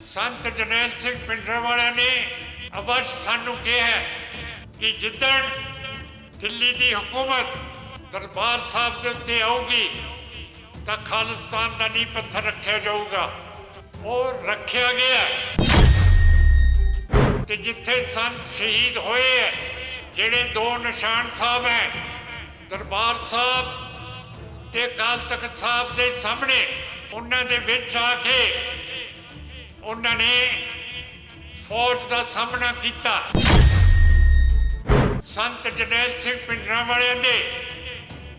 संत जरनैल सिंह पिंडरांवाला ने अवश्य सानू कहा कि जिदन दिल्ली की हुकूमत दरबार साहब के उत्ते आऊगी तो खालिस्तान का नींह पत्थर रखा जाऊगा और रखा गया। ते जिथे संत शहीद होए है जेड़े दो निशान साहब हैं दरबार साहब ते अकाल तख्त साहब के सामने उन्होंने दे विच आके उन्होंने फौज का सामना किया। संत जरनैल सिंह पिंडरांवाले दे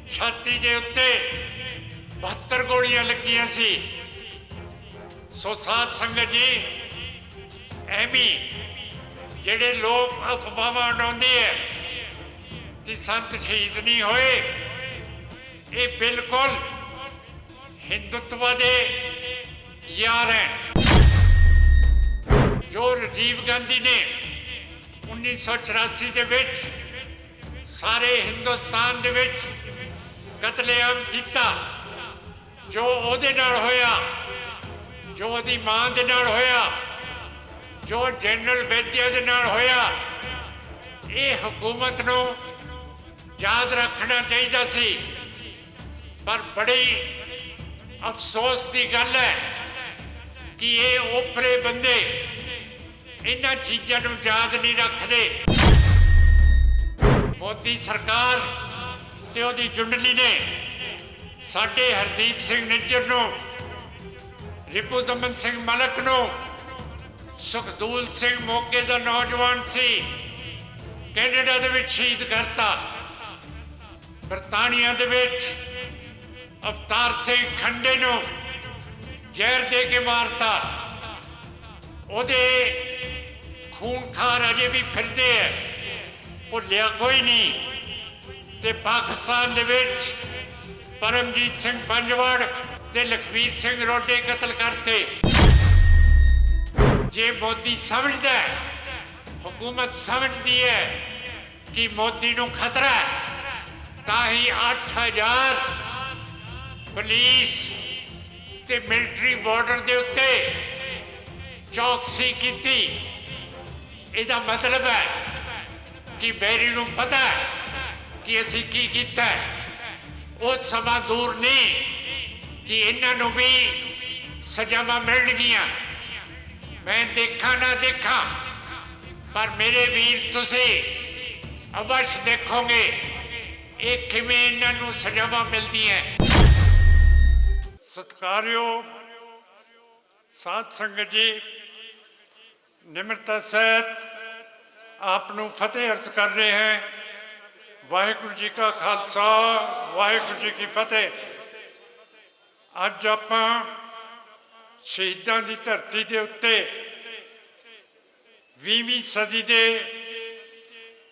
छाती के उत्ते 72 गोलियां लगियां सी। सो साध संगत जी एवी जेड़े लोग अफवाह उड़ाउंदे है कि संत शहीद नहीं होए, ये बिल्कुल हिंदुत्व के यार हैं। जो राजीव गांधी ने 1984 के विच सारे हिंदुस्तान के विच कतलेआम किया, जो उहदे नाल होया, जो उहदी मां दे नाल होया, जो जनरल वैद्या दे नाल होया, ये हुकूमत नूं याद रखना चाहिए सी। पर बड़ी अफसोस की गल है कि ये ओपरे बंदे इन्हां चीज़ों नूं याद नहीं रखते। मोदी सरकार ते उहदी जुंडली ने साडे हरदीप सिंह निज्जर नूं, रिपुदमन सिंह मलक नूं, सुखदूल सिंह मोगे दा नौजवान सी कैनेडा दे विच शहीद करता। बरतानिया दे विच अवतार सिंह खंडे नूं जहर दे के मारता। उहदे खूनखार अजे भी फिरदे है, भुलिया कोई नहीं। ते पाकिस्तान दे विच परमजीत सिंह पंजवड़ ते लखबीर सिंह रोडे कतल करते। जे मोदी समझदा है, हुकूमत समझती है कि मोदी नूं खतरा है, ताही 8000 पुलिस ते मिलिट्री बॉर्डर के उत्ते चौकसी की। इसका मतलब है कि बैरी नूं पता है कि असीं की कीता है। वो समा दूर नहीं कि इन्हां नूं भी सजावां मिलणगियां। मैं देखा ना देखा, पर मेरे वीर तुसीं अवश्य देखोगे ये किवें इन्हां नूं सजावां मिलदियां। सत्कारयोग साध संगत जी, निमरता सहित आपनों फतेह अर्ज कर रहे हैं। वाहिगुरू जी का खालसा, वाहिगुरू जी की फतेह। अज आपां शहीदां दी धरती दे उत्ते 20वीं सदी दे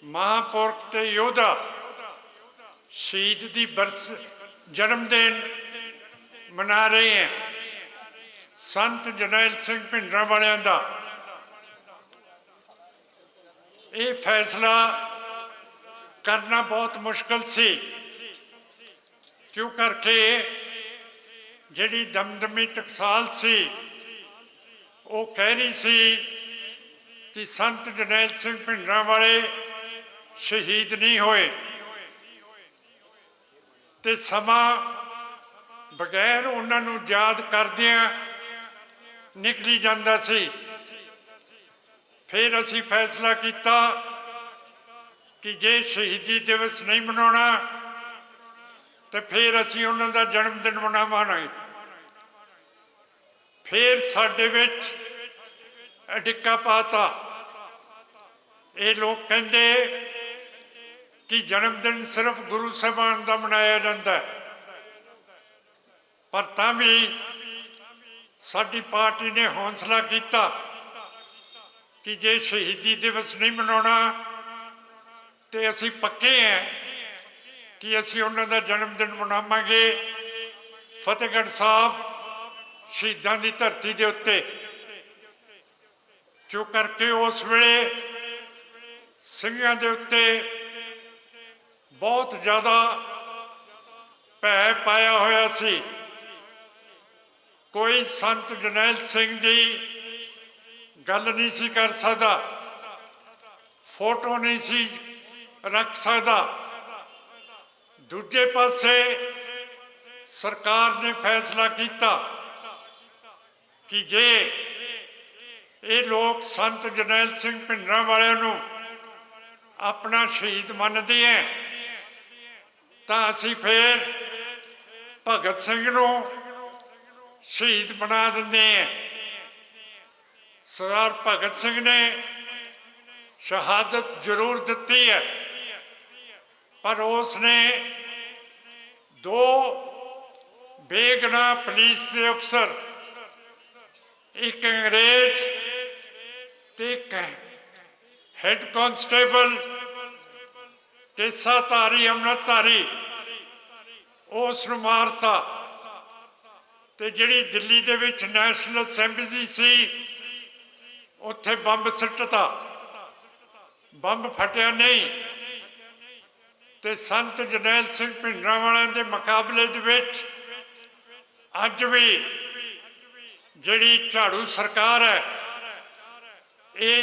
महापुरख ते योधा शहीद दी बरस जन्मदिन मना रहे हैं। संत जरनैल सिंह पिंडरांवाले दा ये फैसला करना बहुत मुश्किल सी, क्यों करके जिहड़ी दमदमी टकसाल सी वो कह रही सी कि संत जरनैल सिंह पिंडरांवाले शहीद नहीं होए। ते समा बगैर उन्होंने याद करदियां निकली जाता सी। फिर असी फैसला किया कि जे शहीदी दिवस नहीं मनाना तो फिर असी उन्हों जन्मदिन मनावांगे। फिर साडे विच अडिक्का पाता। ये लोग कहते कि जन्मदिन सिर्फ गुरु साहबान का मनाया जाता है, पर तां भी साडी पार्टी ने हौसला किया कि जे शहीदी दिवस नहीं मनाना तो असी पक्के हैं कि असी उन्होंने जन्मदिन मनावांगे फतेहगढ़ साहब शहीदां की धरती के उत्ते। क्यों करके उस वेले सिंघां दे उत्ते बहुत ज़्यादा भै पाया होया सी। कोई संत जरनैल सिंह की गल नहीं सी कर सकता, फोटो नहीं सी रख सकता। दूजे पासे सरकार ने फैसला किया कि जे ये लोग संत जरनैल सिंह भिंडरांवाले नूं अपना शहीद मनते हैं तो असीं फिर भगत सिंह नूं शहीद बना देंगे हैं। सरदार भगत सिंह ने शहादत जरूर दी है, पर उसने दो बेगुनाह पुलिस के अफसर, एक अंग्रेज ते एक हैड कांस्टेबल केसाधारी अमृतधारी, उसनूं मारता। ते जिहड़ी दिल्ली दे विच नैशनल असैंबली सी उत्थे बंब सिੱਟਤਾ, बंब फटिया नहीं। ते संत जरनैल सिंह भिंडरांवाले के मुकाबले दे विच अज भी जिहड़ी झाड़ू सरकार है ये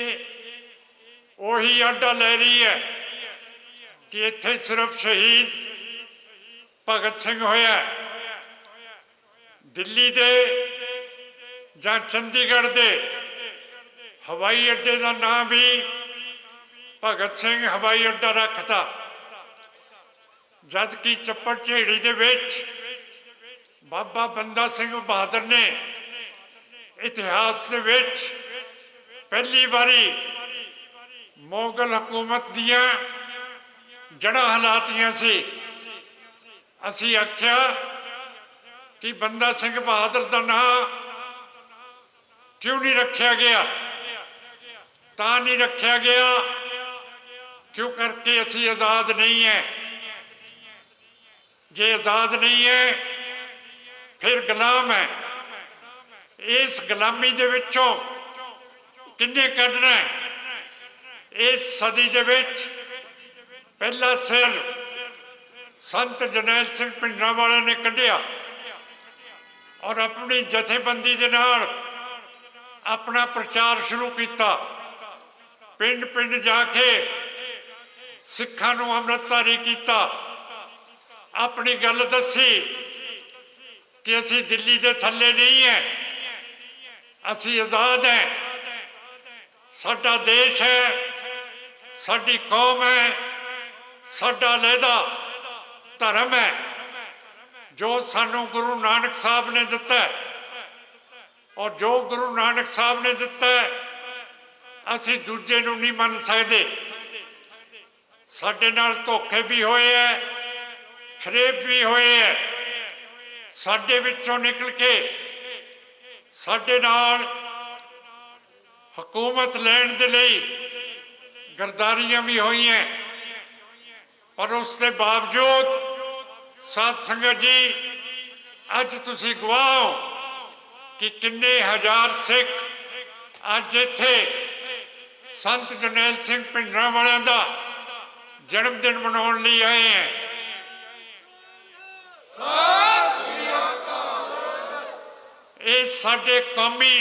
उही आडा ले रही है कि इत्थे सिर्फ शहीद भगत सिंह होया। दिल्ली दे जां चंडीगढ़ दे हवाई अड्डे का नाम भी भगत सिंह हवाई अड्डा रखता, जबकि चप्पड़ झेड़ी दे विच बाबा बंदा सिंह बहादुर ने इतिहास दे विच पहली बारी मुगल हुकूमत दियां जड़ां हिलातियां सी। असीं आख्या कि बंदा सिंह बहादुर का नाम क्यों नहीं रखा गया, ता नहीं रखा गया क्यों करके असी आज़ाद नहीं है। जे आज़ाद नहीं है फिर गुलाम है। इस गुलामी दे विचों किन्ने कढ़ना है? इस सदी दे विच पहला सिर संत जरनैल सिंह भिंडरांवाले ने कढ़िया और अपनी जथेबंदी दे नाल अपना प्रचार शुरू किया। पिंड पिंड जाके सिखां नूं अमृतधारी किया, अपनी गल दसी कि असी दिल्ली दे थल्ले नहीं है, असी आज़ाद हैं, साडा देश है, साडी कौम है, साडा अलहदा धर्म है जो सानू गुरु नानक साहब ने दिता है। और जो गुरु नानक साहब ने दिता है असी दूजे नूं नहीं मन सकते। साडे नाल धोखे भी होए है, खरेब भी होए है। साडे विचों निकल के साडे नाल हुकूमत लैण दे लई गरदारियां भी होई हैं, पर उसके बावजूद साध संगत जी अज तुसी गवाह हो कि किन्ने हजार सिख अज इत्थे संत जरनैल सिंह भिंडरांवाले का जन्मदिन मनाउण लई आए हैं। ये साडे कौमी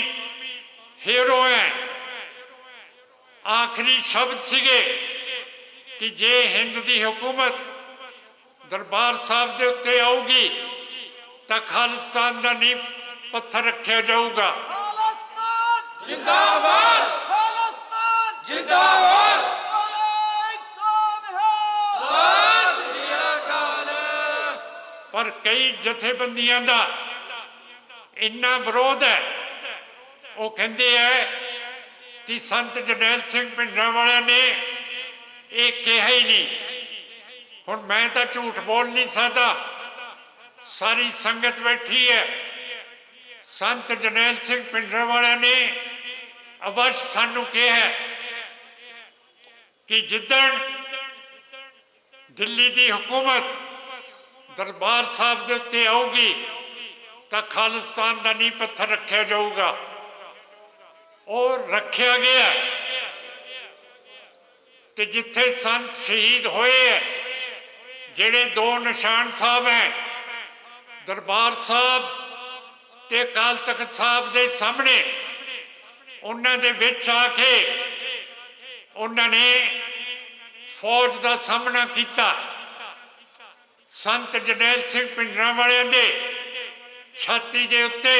हीरो हैं। आखिरी शब्द सीगे कि जे हिंद की हुकूमत दरबार साहब के उत्ते आऊगी तो खालिस्तान का नींह पत्थर रखा जाऊगा। जिंदाबाद जिंदाबाद। पर कई जथेबंदियां का इन्ना विरोध है, वो कहते हैं कि संत जरनैल सिंह भिंडरांवाले ने ये कहा ही नहीं। हुण मैं तो झूठ बोल नहीं सकता, सारी संगत बैठी है। संत जरनैल सिंह भिंडरांवाले ने अवश्य सानू कहा है कि जिदन दिल्ली की हुकूमत दरबार साहब के उत्ते आऊगी तो खालिस्तान का नींह पत्थर रखा जाऊगा। और रखा गया ते जिथे संत शहीद होए है, जेड़े दो निशान साहब हैं दरबार साहब ते अकाल तख्त साहब के सामने, ਉਹਨਾਂ ਦੇ ਵਿੱਚ ਆ ਕੇ ਉਹਨਾਂ ਨੇ ਫੌਜ ਦਾ ਸਾਹਮਣਾ ਕੀਤਾ। ਸੰਤ ਜਰਨੈਲ ਸਿੰਘ ਭਿੰਡਰਾਂਵਾਲਿਆਂ ਦੇ ਛਾਤੀ ਦੇ ਉੱਤੇ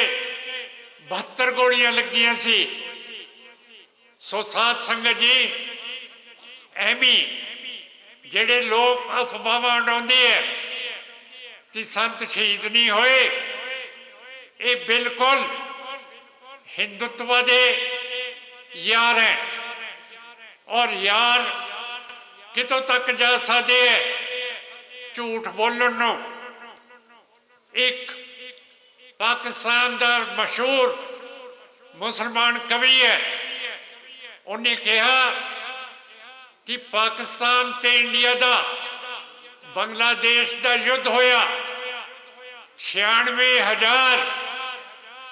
72 ਗੋਲੀਆਂ ਲੱਗੀਆਂ ਸੀ। ਸੋ ਸਾਧ ਸੰਗਤ ਜੀ, ਐਵੇਂ ਜਿਹੜੇ ਲੋਕ ਅਫਵਾਹਾਂ ਉਡਾਉਂਦੇ ਹੈ ਕਿ ਸੰਤ ਸ਼ਹੀਦ ਨਹੀਂ ਹੋਏ, ਇਹ ਬਿਲਕੁਲ ਹਿੰਦੁਤਵਾ ਦੇ ਯਾਰ ਹੈ। ਔਰ ਯਾਰ ਕਿਤੋਂ ਤੱਕ ਜਾ ਸਕਦੇ ਹੈ ਝੂਠ ਬੋਲਣ ਨੂੰ। ਇੱਕ ਪਾਕਿਸਤਾਨ ਦਾ ਮਸ਼ਹੂਰ ਮੁਸਲਮਾਨ ਕਵੀ ਹੈ, ਉਹਨੇ ਕਿਹਾ ਕਿ ਪਾਕਿਸਤਾਨ ਤੇ ਇੰਡੀਆ ਦਾ ਬੰਗਲਾਦੇਸ਼ ਦਾ ਯੁੱਧ ਹੋਇਆ, 96,000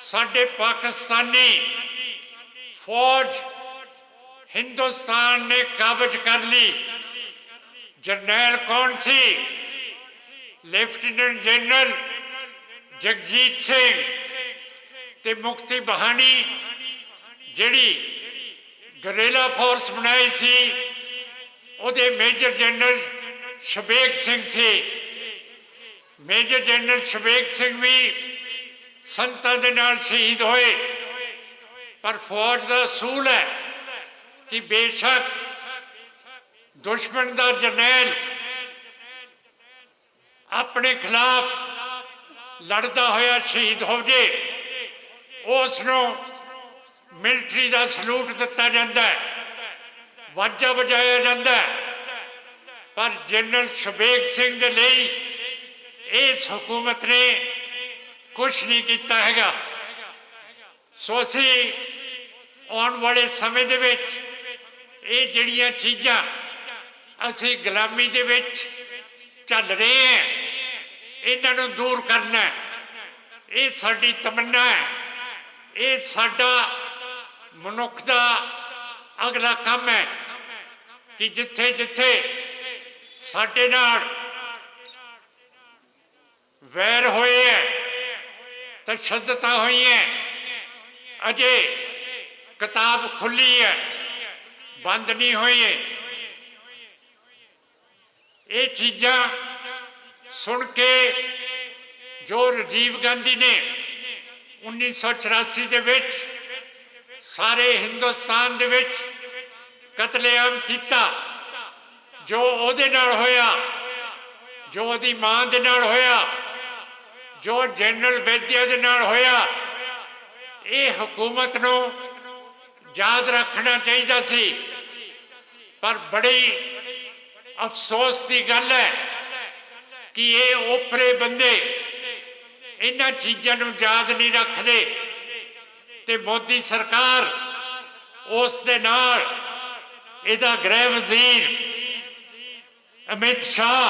ਸਾਡੇ ਪਾਕਿਸਤਾਨੀ ਫੌਜ हिंदुस्तान ने काबज कर ली। जरनैल कौन सी? लेफ्टिनेंट जनरल जगजीत सिंह ते मुक्ति बहानी जिहड़ी गरेला फोर्स बनाई सी, उहदे मेजर जनरल शबेग सिंह सी। मेजर जनरल शबेग सिंह भी संतां दे नाल शहीद होए। पर फौज का असूल है कि बेशक दुश्मन का जरनैल अपने खिलाफ लड़ता होया शहीद हो जाए, उसनों मिलिट्री का सलूट दिता जाता है, वाजा बजाया जाता है। पर जनरल शबेग सिंह के लिए इस हुकूमत ने कुछ नहीं किया हैगा। सो असी आने वाले समय दे विच ये जिहड़ियां चीज़ां असी गुलामी दे विच चल रहे हैं, इन्हां नूं दूर करना है। ये साडी तमन्ना है, ये साडा मनुख दा अगला काम है कि जिथे जिथे साडे नाल वैर होए है, तशद्दुदां होई है, अजे किताब खुली है, बंद नहीं हुई है। ये चीज़ां सुन के जो राजीव गांधी ने 1984 दे विच सारे हिंदुस्तान दे विच कतलेआम किया, जो उहदे नाल होया, जो उहदी मां दे नाल होया, जो जनरल वैद्या दे नाल होया, ये हुकूमत नूं याद रखना चाहिए सी। पर बड़ी अफसोस की गल है कि ये ओपरे बंदे इन्हां चीज़ों नूं याद नहीं रखते, ते मोदी सरकार उस दे नाल इहदा गृह वजीर अमित शाह,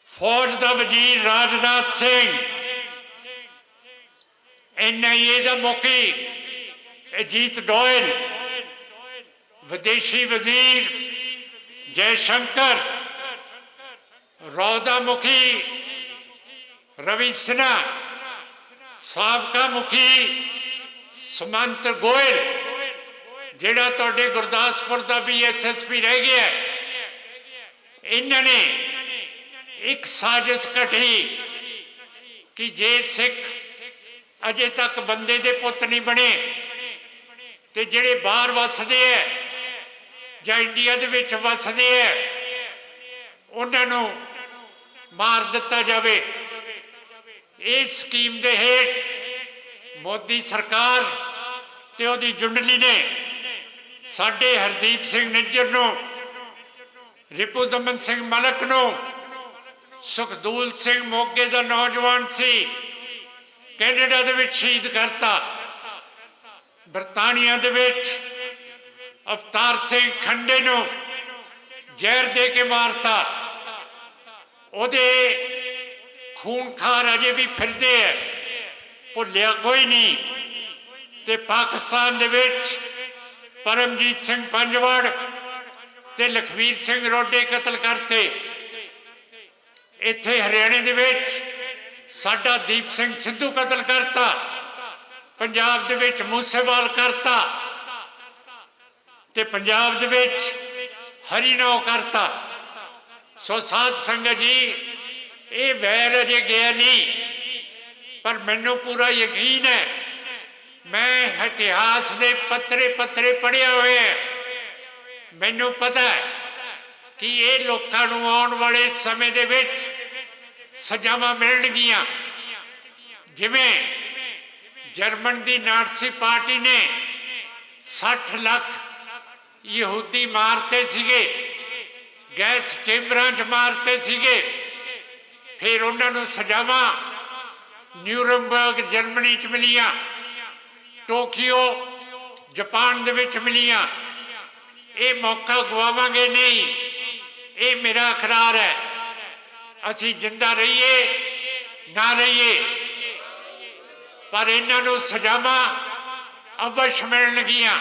फौज का वजीर राजनाथ सिंह, NIA का मुखी अजीत डोयल, विदेशी वजीर जयशंकर, रौदा मुखी रवि सिन्हा, साबका मुखी सुमंत गोयल, जिहड़ा तुहाडे गुरदासपुर का BSSP रह गया, इन्होंने एक साजिश घटी कि जे सिख अजे तक बंदे दे पुत नहीं बने ते जिहड़े बाहर वसदे है जां इंडिया दे विच वसदे है, उन्हां नूं मार दिता जावे। इस स्कीम दे हेठ मोदी सरकार ते उहदी जुंडली ने साडे हरदीप सिंह निज्जर नूं, रिपुदमन सिंह मलक नूं, सुखदूल सिंह मोगे का नौजवान सी कैनेडा दे विच शहीद करता, बरतानिया दे विच अवतार सिंह खंडे नूं जहर दे के मारता। उहदे खूनखार अजे भी फिरदे है, भुलिया कोई नहीं। ते पाकिस्तान दे विच परमजीत सिंह पंजवड़ ते लखबीर सिंह रोडे कतल करते। इत्थे हरियाणे दे विच साडा दीप सिंह सिद्धू कतल करता। पंजाब दे विच मूसेवाल करता ते पंजाब दे विच हरिनौ करता। सो साध संगत जी ये वैर अजे गया नहीं, पर मैनू पूरा यकीन है, मैं इतिहास के पत्रे पत्रे पढ़िया हुए है, मैनू पता है कि ये लोगों नूं आने वाले समय दे विच सजावां मिलणगियां। जिवें जर्मन की नाटसी पार्टी ने 60 लाख यहूदी मारते सीगे, गैस चेंबरां च मारते सीगे, फिर उन्होंने सजावां न्यूरमबर्ग जर्मनी च मिलियां, टोक्यो जापान दे विच मिलियां। ये मौका गवावांगे नहीं, ये मेरा इकरार है। असी जिंदा रहिए ना रहिए, पर इन्हों सजावां अवश्य मिलणगियां।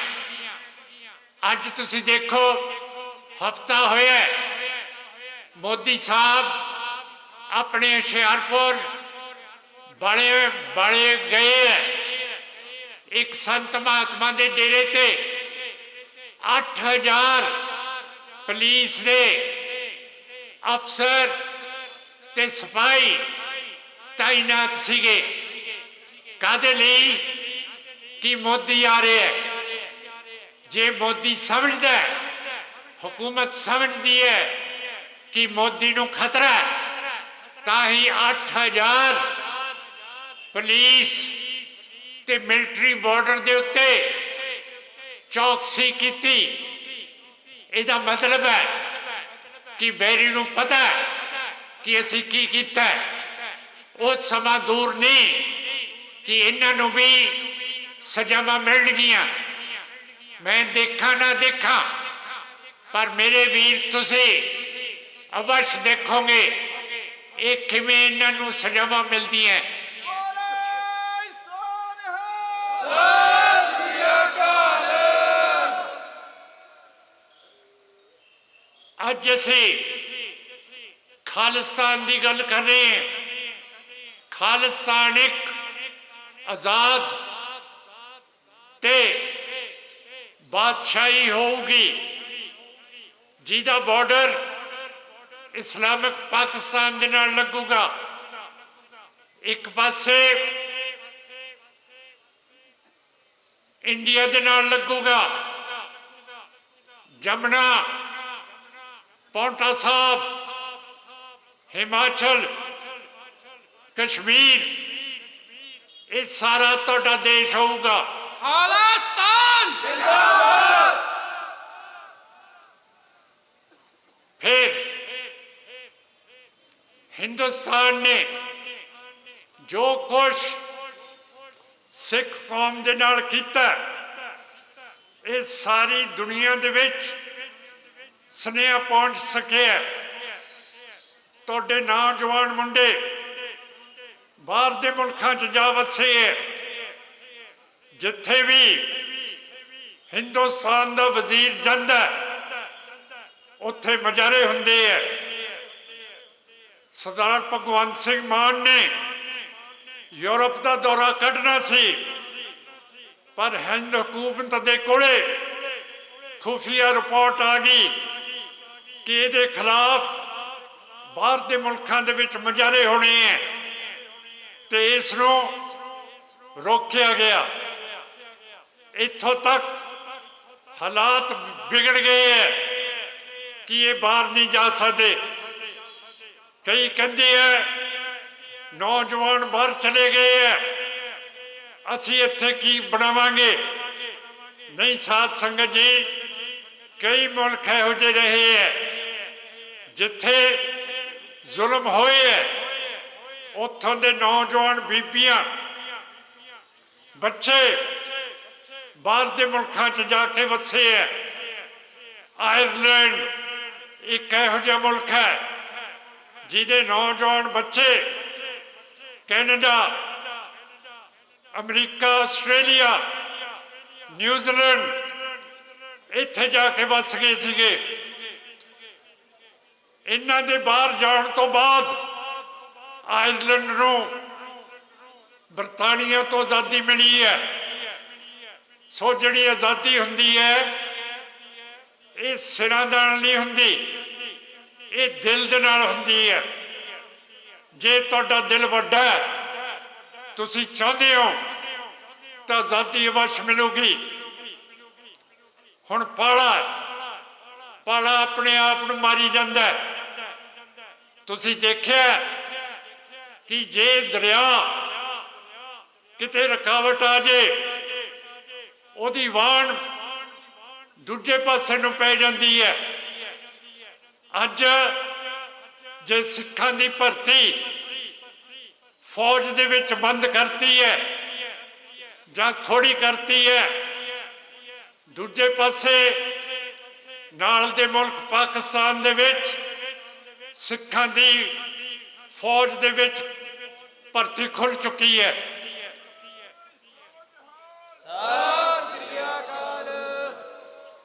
अज तुसी देखो हफ्ता होया मोदी साहब अपने हुशियारपुर बड़े बड़े गए है। एक संत महात्मा के डेरे ते 8000 पुलिस दे अफसर ते सिपाही तैनात सीगे। कादे लई कि मोदी आ रहे है। जे मोदी समझदा है, हुकूमत समझती है कि मोदी नूं खतरा है, ताही 8000 पुलिस ते मिलिट्री बॉर्डर दे उत्ते चौकसी कीती। इहदा मतलब है कि बैरी नूं पता है कि असीं की कीता है। वो समा दूर नहीं कि इन्हां नूं भी सजावां मिलणगियां। मैं देखा ना देखा, पर मेरे वीर तुसी अवश्य देखोगे ये किवें इन्हां नूं सजावां मिलदियां। अज असी खालिस्तान की गल कर रहे हैं। खालिस्तान एक आजाद ते बादशाही होगी जिहदा बॉर्डर इस्लामिक पाकिस्तान दे नाल लगूगा। एक पासे इंडिया दे नाल लगूगा। जमुना, पौंटा साहब, हिमाचल, कश्मीर, ये सारा तुहाडा देश होगा। खालिस्तान जिंदाबाद। फिर हिंदुस्तान ने जो कुछ सिख कौम दे नाल कीता, ये सारी दुनिया दे विच स्नेहा पहुंच सके है। तुहाडे नौजवान मुंडे बाहर दे मुल्कां च जा वसे है। जिथे भी हिंदुस्तान दा वजीर जांदा उत्थे मजारे हुंदे है। सरदार भगवंत सिंह मान ने यूरोप का दौरा कढ़ना सी, पर हिंद हुकूमत दे कोले खुफिया रिपोर्ट आ गई कि ये खिलाफ बाहर के मुल्कों के विच मुजाहरे होने हैं, तो इसनों रोकया गया। इत्थों तक हालात बिगड़ गए हैं कि ये बाहर नहीं जा सकते। कई कहते हैं नौजवान बाहर चले गए हैं, असी इत्थे की बनावांगे। नहीं साध संगत जी, कई मुल्क इहो जिहे रहे हैं जिथे जुल्म होए है, उत्थों के नौजवान बीबियां बच्चे बाहर के मुल्कों च जाके वसे है। आयरलैंड एक इहो जिहा मुल्क है जिहदे नौजवान बच्चे कैनेडा, अमरीका, आस्ट्रेलिया, न्यूजीलैंड इत्थे जाके वस गए सीगे। इन्हां दे बाहर जाण तो बाद आयरलैंड नूं ਬਰਤਾਨੀਆ ਤੋਂ ਆਜ਼ਾਦੀ ਮਿਲੀ ਹੈ। ਸੋ ਜਿਹੜੀ ਆਜ਼ਾਦੀ ਹੁੰਦੀ ਹੈ ਇਹ ਸਿਰਾਂ ਨਾਲ ਨਹੀਂ ਹੁੰਦੀ, ਇਹ ਦਿਲ ਦੇ ਨਾਲ ਹੁੰਦੀ ਹੈ। ਜੇ ਤੁਹਾਡਾ ਦਿਲ ਵੱਡਾ ਹੈ, ਤੁਸੀਂ ਚਾਹੁੰਦੇ ਹੋ ਤਾਂ ਆਜ਼ਾਦੀ ਅਵੱਸ਼ ਮਿਲੂਗੀ। ਹੁਣ ਪਾਲਾ ਆਪਣੇ ਆਪ ਨੂੰ ਮਾਰੀ ਜਾਂਦਾ ਹੈ। ਤੁਸੀਂ ਦੇਖਿਆ ਕਿ ਜੇ ਦਰਿਆ ਕਿਤੇ ਰੁਕਾਵਟ ਆ ਜੇ, ਉਹਦੀ ਵਾਣ ਦੂਜੇ ਪਾਸੇ ਨੂੰ ਪੈ ਜਾਂਦੀ ਹੈ। ਅੱਜ ਜੇ ਸਿੱਖਾਂ ਦੀ ਭਰਤੀ ਫੌਜ ਦੇ ਵਿੱਚ ਬੰਦ ਕਰਤੀ ਹੈ ਜਾਂ ਥੋੜੀ ਕਰਤੀ ਹੈ, ਦੂਜੇ ਪਾਸੇ ਨਾਲ ਦੇ ਮੁਲਕ ਪਾਕਿਸਤਾਨ ਦੇ ਵਿੱਚ ਸਿੱਖਾਂ ਦੀ ਫੌਜ ਦੇ ਵਿੱਚ ਭਰਤੀ ਖੁੱਲ ਚੁੱਕੀ ਹੈ।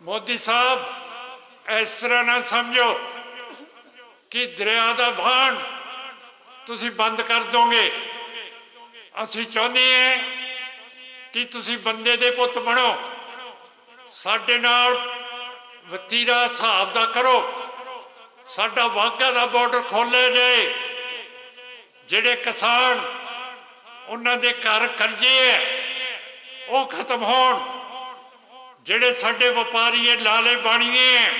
ਮੋਦੀ ਸਾਹਿਬ, ਇਸ ਤਰ੍ਹਾਂ ਨਾ ਸਮਝੋ ਕਿ ਦਰਿਆ ਦਾ ਵਹਾਣ ਤੁਸੀਂ ਬੰਦ ਕਰ ਦੋਗੇ। ਅਸੀਂ ਚਾਹੁੰਦੇ ਹਾਂ ਕਿ ਤੁਸੀਂ ਬੰਦੇ ਦੇ ਪੁੱਤ ਬਣੋ, ਸਾਡੇ ਨਾਲ ਵਤੀਰਾ ਹਿਸਾਬ ਦਾ ਕਰੋ, ਸਾਡਾ ਵਾਘਾ ਦਾ ਬਾਰਡਰ ਖੋਲ੍ਹਿਆ ਜਾਏ। ਜਿਹੜੇ ਕਿਸਾਨ ਉਹਨਾਂ ਦੇ ਘਰ ਕਰਜ਼ੇ ਹੈ ਉਹ ਖਤਮ ਹੋਣ, ਜਿਹੜੇ ਸਾਡੇ ਵਪਾਰੀ ਲਾਲੇ ਬਾਣੀਏ ਹੈ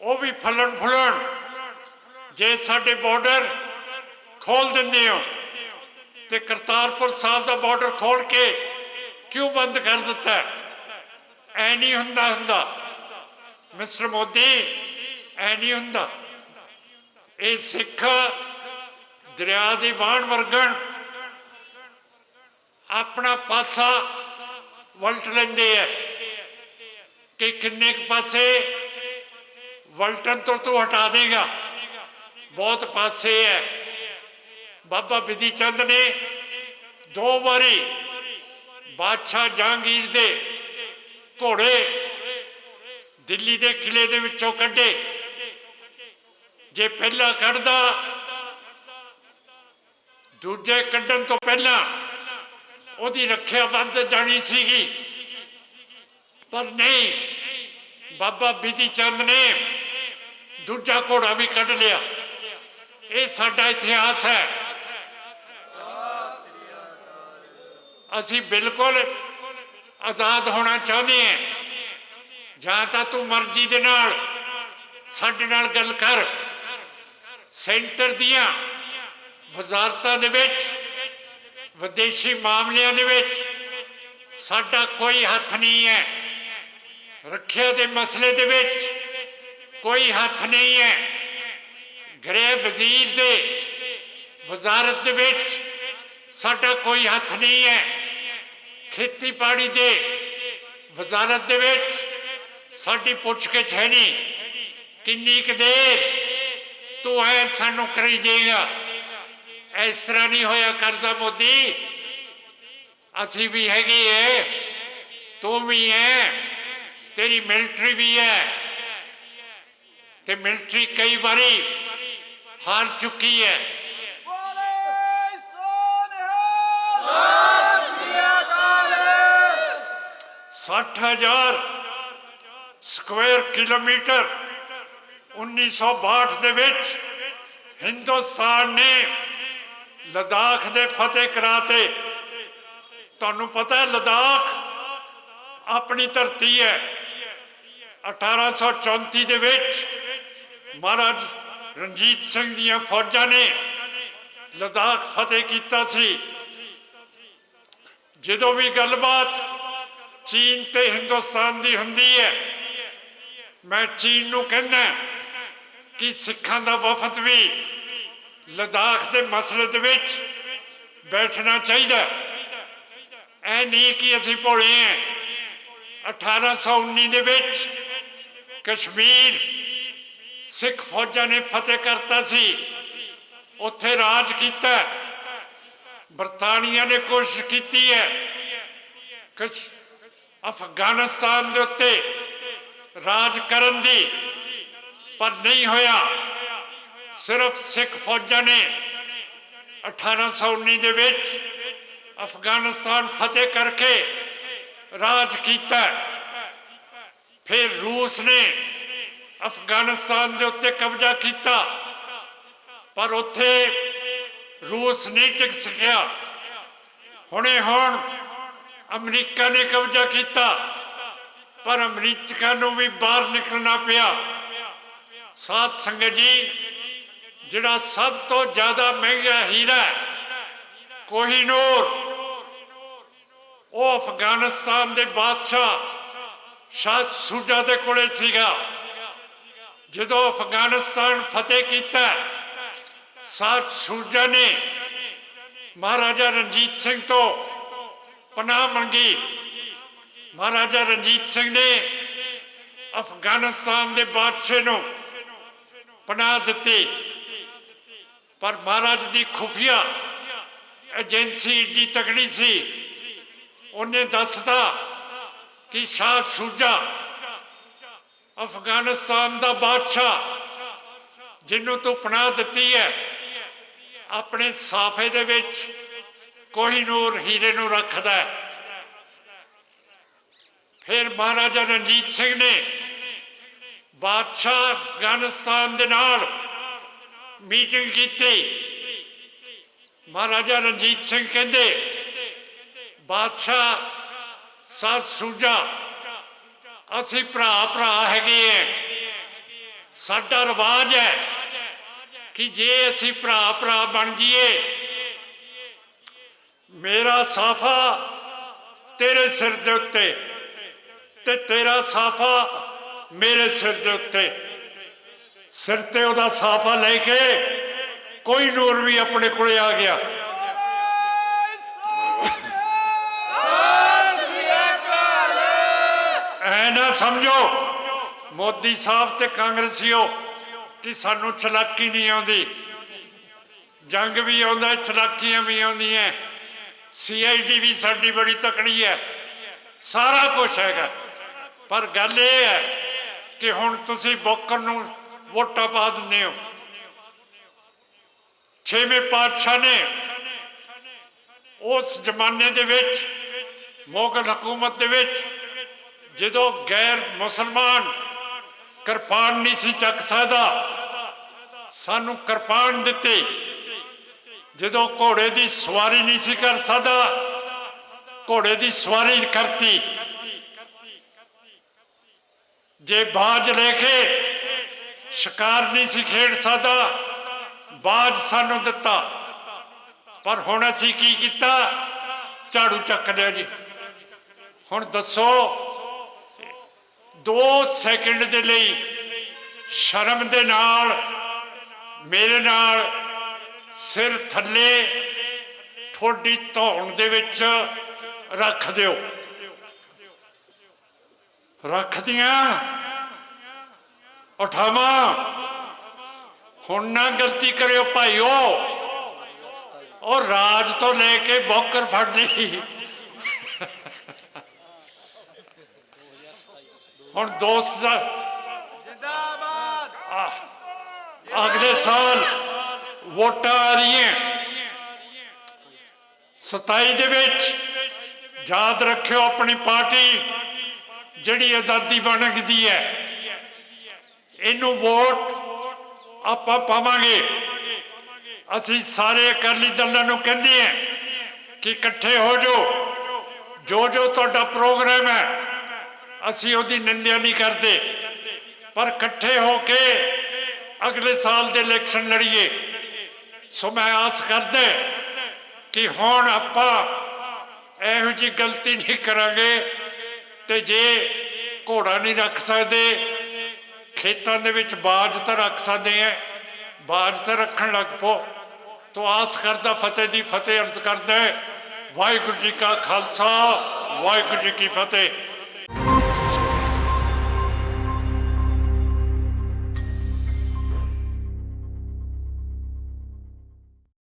ਉਹ ਵੀ ਫਲਣ ਫੁੱਲਣ। ਜੇ ਸਾਡੇ ਬਾਰਡਰ ਖੋਲ ਦਿੰਦੇ ਹੋ ਤੇ ਕਰਤਾਰਪੁਰ ਸਾਹਿਬ ਦਾ ਬਾਰਡਰ ਖੋਲ ਕੇ ਕਿਉਂ ਬੰਦ ਕਰ ਦਿੱਤਾ? ਐ ਨਹੀਂ ਹੁੰਦਾ ਮਿਸਟਰ ਮੋਦੀ, ਐ ਨਹੀਂ ਹੁੰਦਾ। ਇਹ ਸਿੱਖ ਦਰਿਆ ਦੀ ਵਾਣ ਵਰਗਣ ਆਪਣਾ ਪਾਸਾ ਵਲਟ ਲੈਂਦੇ ਹੈ ਕਿ ਕਿੰਨੇ ਕੁ ਪਾਸੇ ਵਲਟਣ ਤੋਂ ਤੂੰ ਹਟਾ ਦੇਗਾ। ਬਹੁਤ ਪਾਸੇ ਹੈ। ਬਾਬਾ ਬਿਧੀ ਚੰਦ ਨੇ 2 ਵਾਰੀ ਬਾਦਸ਼ਾਹ ਜਹਾਂਗੀਰ ਦੇ ਘੋੜੇ ਦਿੱਲੀ ਦੇ ਕਿਲੇ ਦੇ ਵਿੱਚੋਂ ਕੱਢੇ। ਜੇ ਪਹਿਲਾਂ ਕੱਢਦਾ, ਦੂਜੇ ਕੱਢਣ ਤੋਂ ਪਹਿਲਾਂ ਉਹਦੀ ਰੱਖਿਆ ਵੱਧ ਜਾਣੀ ਸੀਗੀ, ਪਰ ਨਹੀਂ, ਬਾਬਾ ਬਿਧੀ ਚੰਦ ਨੇ ਦੂਜਾ ਘੋੜਾ ਵੀ ਕੱਢ ਲਿਆ। ਇਹ ਸਾਡਾ ਇਤਿਹਾਸ ਹੈ। ਅਸੀਂ ਬਿਲਕੁਲ ਆਜ਼ਾਦ ਹੋਣਾ ਚਾਹੁੰਦੇ ਹਾਂ। ਜਾਂ ਤਾਂ ਤੂੰ ਮਰਜ਼ੀ ਦੇ ਨਾਲ ਸਾਡੇ ਨਾਲ ਗੱਲ ਕਰ। ਸੈਂਟਰ ਦੀਆਂ ਵਜ਼ਾਰਤਾਂ ਦੇ ਵਿੱਚ, ਵਿਦੇਸ਼ੀ ਮਾਮਲਿਆਂ ਦੇ ਵਿੱਚ ਸਾਡਾ ਕੋਈ ਹੱਥ ਨਹੀਂ ਹੈ। ਰੱਖਿਆ ਦੇ ਮਸਲੇ ਦੇ ਵਿੱਚ ਕੋਈ ਹੱਥ ਨਹੀਂ ਹੈ। ਗ੍ਰਹਿ ਵਜ਼ੀਰ ਦੇ ਵਜ਼ਾਰਤ ਦੇ ਵਿੱਚ ਸਾਡਾ ਕੋਈ ਹੱਥ ਨਹੀਂ ਹੈ। ਖੇਤੀਬਾੜੀ ਦੇ ਵਜ਼ਾਰਤ ਦੇ ਵਿੱਚ ਸਾਡੀ ਪੁੱਛਗਿੱਛ ਹੈ ਨਹੀਂ। ਕਿੰਨੀ ਕੁ ਦੇਰ ਤੂੰ ਐ ਸਾਨੂੰ ਕਰੀ ਜਾਏਗਾ? ਇਸ ਤਰ੍ਹਾਂ ਨਹੀਂ ਹੋਇਆ ਕਰਦਾ ਮੋਦੀ। ਅਸੀਂ ਵੀ ਹੈਗੇ ਹੈ, ਤੂੰ ਵੀ ਹੈ, ਤੇਰੀ ਮਿਲਟਰੀ ਵੀ ਹੈ, ਤੇ ਮਿਲਟਰੀ ਕਈ ਵਾਰੀ ਹਾਰ ਚੁੱਕੀ ਹੈ। 60,000 ਸਕੁਆਇਰ ਕਿਲੋਮੀਟਰ 1962 ਦੇ ਵਿੱਚ ਹਿੰਦੁਸਤਾਨ ਨੇ ਲਦਾਖ ਦੇ ਫਤਿਹ ਕਰਾਤੇ। ਤੁਹਾਨੂੰ ਪਤਾ ਹੈ ਲਦਾਖ ਆਪਣੀ ਧਰਤੀ ਹੈ। 1834 ਦੇ ਵਿੱਚ ਮਹਾਰਾਜ ਰਣਜੀਤ ਸਿੰਘ ਦੀਆਂ ਫੌਜਾਂ ਨੇ ਲਦਾਖ ਫਤਿਹ ਕੀਤਾ ਸੀ। ਜਦੋਂ ਵੀ ਗੱਲਬਾਤ ਚੀਨ ਤੇ ਹਿੰਦੁਸਤਾਨ ਦੀ ਹੁੰਦੀ ਹੈ, ਮੈਂ ਚੀਨ ਨੂੰ ਕਹਿੰਦਾ ਕਿ ਸਿੱਖਾਂ ਦਾ ਵਫਦ ਵੀ ਲਦਾਖ ਦੇ ਮਸਲੇ ਦੇ ਵਿੱਚ ਬੈਠਣਾ ਚਾਹੀਦਾ। ਐ ਨਹੀਂ ਕਿ ਅਸੀਂ ਭੋਲੇ ਹਾਂ। 1819 ਦੇ ਵਿੱਚ ਕਸ਼ਮੀਰ ਸਿੱਖ ਫੌਜਾਂ ਨੇ ਫਤਿਹ ਕਰਤਾ ਸੀ, ਉੱਥੇ ਰਾਜ ਕੀਤਾ। ਬਰਤਾਨੀਆ ਨੇ ਕੋਸ਼ਿਸ਼ ਕੀਤੀ ਹੈ ਅਫਗਾਨਿਸਤਾਨ ਦੇ ਉੱਤੇ ਰਾਜ ਕਰਨ ਦੀ, ਪਰ ਨਹੀਂ ਹੋਇਆ। ਸਿਰਫ ਸਿੱਖ ਫੌਜਾਂ ਨੇ 1819 ਦੇ ਵਿੱਚ अफगानिस्तान फतेह करके राज किया। फिर रूस ने अफगानिस्तान के उत्ते कब्जा किया, पर उत्थे रूस नहीं टिक सकिया। हुणे हुण अमरीका ने कब्जा किया, पर अमरीका नूं भी बाहर निकलना पिया। साध संगत जी, जिहड़ा सब तो ज़्यादा महंगा हीरा कोहिनूर, वो अफगानिस्तान के बादशाह शाह सूजा के कोले सीगा। जदों अफगानिस्तान फतेह किया, शाह सूजा ने महाराजा रणजीत सिंह तो पनाह मंगी। महाराजा रणजीत सिंह ने अफगानिस्तान के बादशाह नूं पनाह दी, पर महाराज की खुफिया एजेंसी एडी तगड़ी सी, उन्हें दसदा कि शाह सूजा अफगानिस्तान का बादशाह जिन्हों तू पनाह दी है, अपने साफे दे विच कोहिनूर हीरे नूं रखदा है। फिर महाराजा रणजीत सिंह ने बादशाह अफगानिस्तान दे नाल मीटिंग की। महाराजा रणजीत सिंह कहते बादशाह शाह सूजा असी भरा भरा है, साडा रिवाज है कि जे असी भरा भरा बन जाइए, मेरा साफा तेरे सिर दे उत्ते ते तेरा साफा मेरे सिर दे उत्ते। सिर ते उहदा साफा लेके कोहिनूर भी अपने कोले आ गया। ऐ ना समझो मोदी साहब ते कांग्रेसियों कि सानू चलाकी नहीं आती, जंग भी आउंदा, चलाकियां भी आउंदियां, CID भी साडी बड़ी तकड़ी है, सारा कुछ हैगा। पर गल ये है कि हुण तुसीं बोकर नूं वोटां पा दिंदे हो। छेवें पातशाह ने उस जमाने दे विच मुगल हुकूमत दे विच जदों गैर मुसलमान कृपान नहीं सी चक सकदा, सानू कृपान दिती। जदों घोड़े की सवारी नहीं सी कर सकदा, घोड़े की सवारी करती। जे बाज लेके शिकार नहीं सी खेड सकदा, बाज सानू दिता। पर हुण असीं की कीता? झाड़ू चक लिया जी। हुण दसो 2 सैकंड दे लई शर्म दे नाल मेरे नाल सिर थले ठोडी धौण दे विच रख दिओ। रख दियां उठावा। हुण ना गलती करियो भाईओ, और राज तो लेके बौकर फड़ ली। हुण दोस्त अगले साल वोटां आ रही हैं 27 दे विच। याद रखियो अपनी पार्टी जिहड़ी आज़ादी बनदी है, इनू वोट आपां पावांगे। असीं सारे अकाली दलों नूं कहंदे हैं कि इकट्ठे हो जाओ। जो तुहाडा प्रोग्राम है असीं उहदी निंदा नहीं करते, पर इकट्ठे होके अगले साल दे इलेक्शन लड़ीए। सो मैं आस करदा कि हुण आपां इहो जी गलती नहीं करांगे। ते जे घोड़ा नहीं रख सकते, खेतों दे विच बाज तो रख सकते हैं, बाज तो रखन लग पो। तो आस करदा फतेह दी फतेह अर्ज करदा। वाहिगुरू जी का खालसा, वाहिगुरू जी की फतेह।